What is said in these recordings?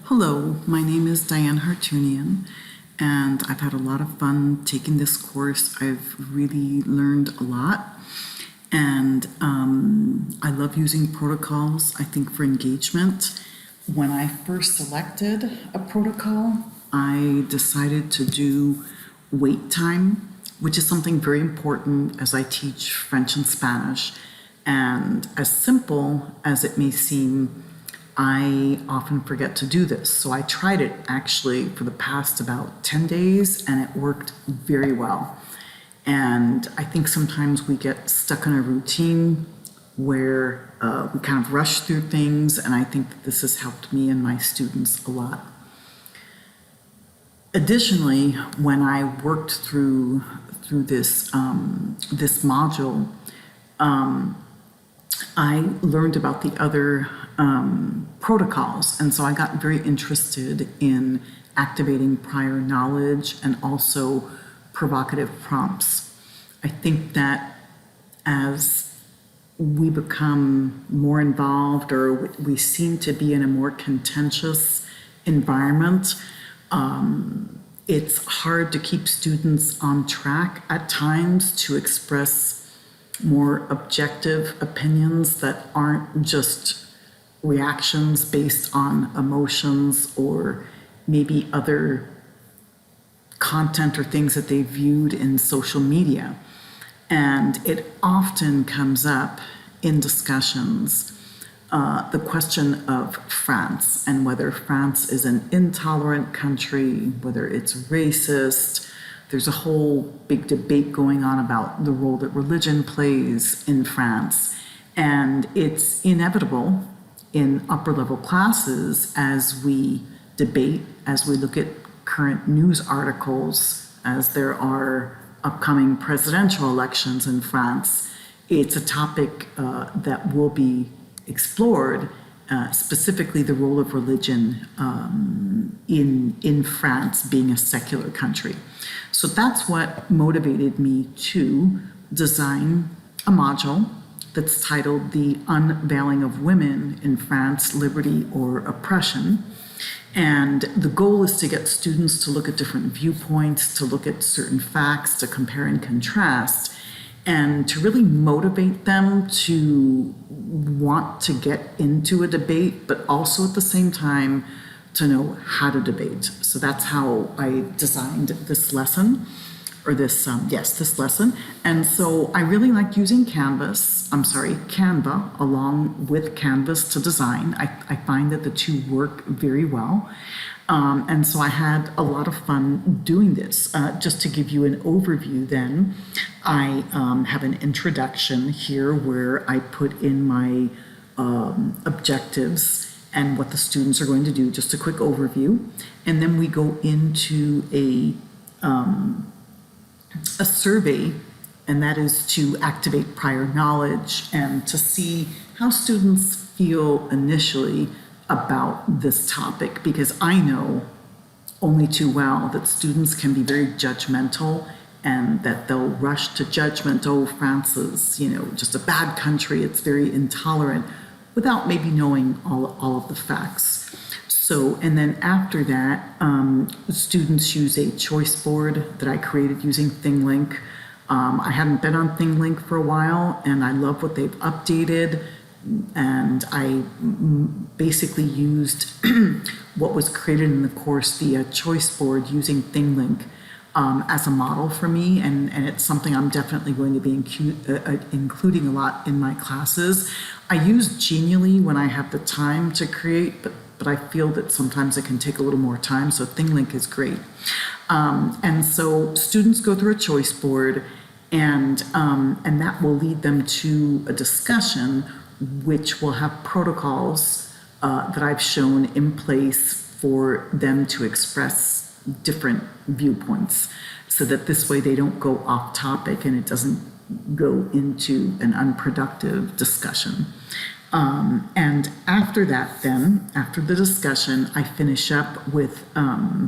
Hello, my name is Diane Hartunian, and I've had a lot of fun taking this course. I've really learned a lot, and I love using protocols, I think, for engagement. When I first selected a protocol, I decided to do wait time, which is something very important as I teach French and Spanish. And as simple as it may seem, I often forget to do this. So I tried it actually for the past about 10 days and it worked very well. And I think sometimes we get stuck in a routine where we kind of rush through things, and I think that this has helped me and my students a lot. Additionally, when I worked through this this module, I learned about the other protocols, and so I got very interested in activating prior knowledge and also provocative prompts. I think that as we become more involved, or we seem to be in a more contentious environment, it's hard to keep students on track at times to express more objective opinions that aren't just reactions based on emotions or maybe other content or things that they viewed in social media. And it often comes up in discussions, the question of France and whether France is an intolerant country, whether it's racist. There's a whole big debate going on about the role that religion plays in France. And it's inevitable in upper level classes as we debate, as we look at current news articles, as there are upcoming presidential elections in France. It's a topic that will be explored, specifically the role of religion in France being a secular country. So that's what motivated me to design a module that's titled The Unveiling of Women in France, Liberty or Oppression. And the goal is to get students to look at different viewpoints, to look at certain facts, to compare and contrast, and to really motivate them to want to get into a debate, but also at the same time to know how to debate. So that's how I designed this lesson, or this lesson. And so I really like using Canva along with Canvas to design. I find that the two work very well. And so I had a lot of fun doing this. Just to give you an overview then, I have an introduction here where I put in my objectives and what the students are going to do, just a quick overview. And then we go into a survey, and that is to activate prior knowledge and to see how students feel initially about this topic, because I know only too well that students can be very judgmental and that they'll rush to judgment. Oh, France is, just a bad country. It's very intolerant, without maybe knowing all of the facts. So, and then after that, students use a choice board that I created using ThingLink. I haven't been on ThingLink for a while, and I love what they've updated. And I basically used what was created in the course, the choice board, using ThingLink as a model for me, and it's something I'm definitely going to be including a lot in my classes. I use Genially when I have the time to create, but I feel that sometimes it can take a little more time, so ThingLink is great. And so students go through a choice board, and that will lead them to a discussion which will have protocols that I've shown in place for them to express different viewpoints, so that this way they don't go off topic and it doesn't go into an unproductive discussion. And after that then, after the discussion, I finish up with a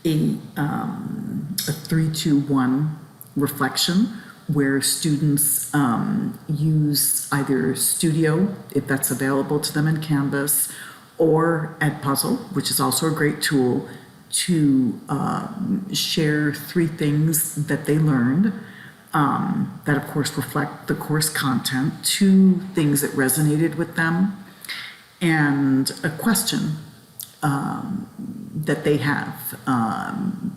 3-2-1 reflection, where students use either Studio, if that's available to them in Canvas, or Edpuzzle, which is also a great tool to share 3 things that they learned that of course reflect the course content, 2 things that resonated with them, and a question that they have,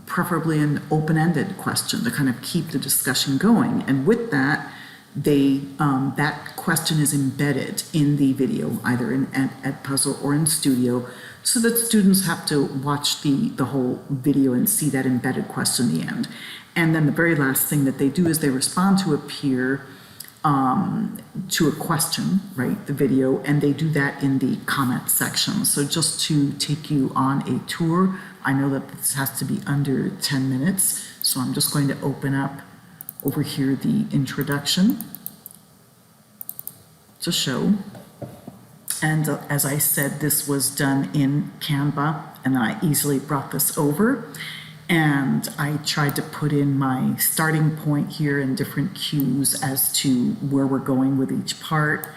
preferably an open-ended question to kind of keep the discussion going. And with that, that question is embedded in the video, either in Edpuzzle or in Studio, so that students have to watch the whole video and see that embedded question in the end. And then the very last thing that they do is they respond to a peer to a question, right, the video, and they do that in the comment section. So just to take you on a tour, I know that this has to be under 10 minutes, so I'm just going to open up over here the introduction to show. And as I said, this was done in Canva, and then I easily brought this over. And I tried to put in my starting point here and different cues as to where we're going with each part.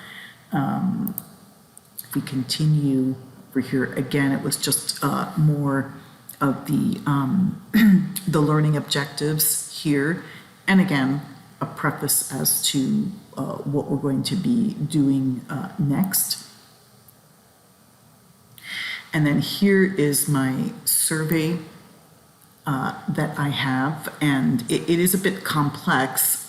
If we continue over here, again, it was just more of the, the learning objectives here. And again, a preface as to what we're going to be doing next. And then here is my survey that I have, and it is a bit complex.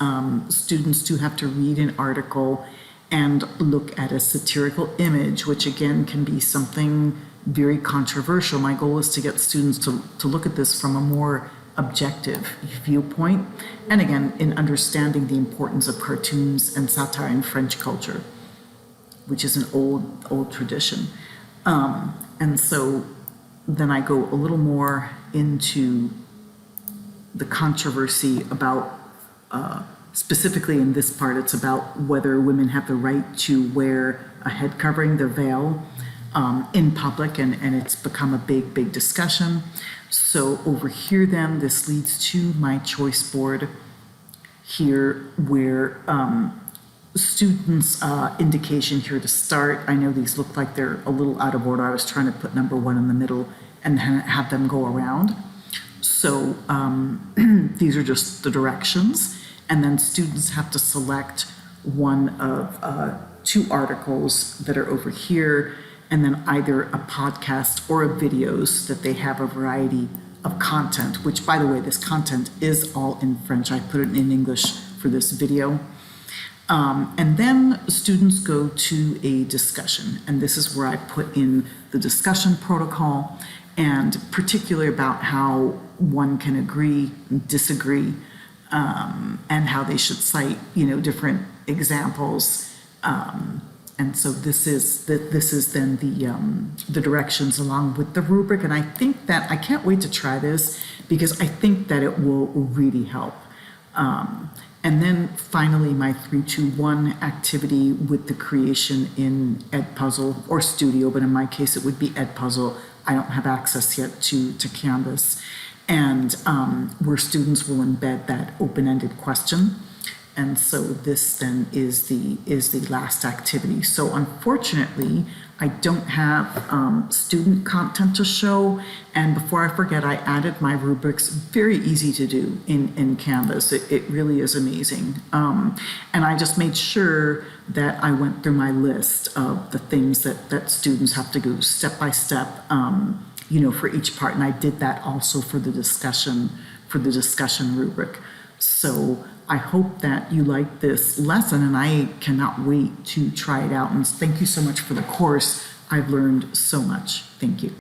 Students do have to read an article and look at a satirical image, which again can be something very controversial. My goal is to get students to look at this from a more objective viewpoint, and again, in understanding the importance of cartoons and satire in French culture, which is an old tradition. And so then I go a little more into the controversy about, specifically in this part, it's about whether women have the right to wear a head covering, the veil, in public, and it's become a big discussion. So over here then, this leads to my choice board here, where students' indication here to start. I know these look like they're a little out of order. I was trying to put number 1 in the middle and have them go around. So these are just the directions, and then students have to select one of 2 articles that are over here, and then either a podcast or a videos that they have a variety of content, which, by the way, this content is all in French. I put it in English for this video. And then students go to a discussion, and this is where I put in the discussion protocol, and particularly about how one can agree, disagree, and how they should cite, different examples. And so this is then the directions along with the rubric, and I think that I can't wait to try this because I think that it will really help. And then finally, my 3-2-1 activity with the creation in Edpuzzle or Studio, but in my case, it would be Edpuzzle. I don't have access yet to Canvas. And where students will embed that open-ended question. And so this then is the last activity. So unfortunately, I don't have student content to show. And before I forget, I added my rubrics, very easy to do in Canvas. It really is amazing. And I just made sure that I went through my list of the things that students have to go step by step, for each part. And I did that also for the discussion rubric. So I hope that you like this lesson, and I cannot wait to try it out. And thank you so much for the course. I've learned so much. Thank you.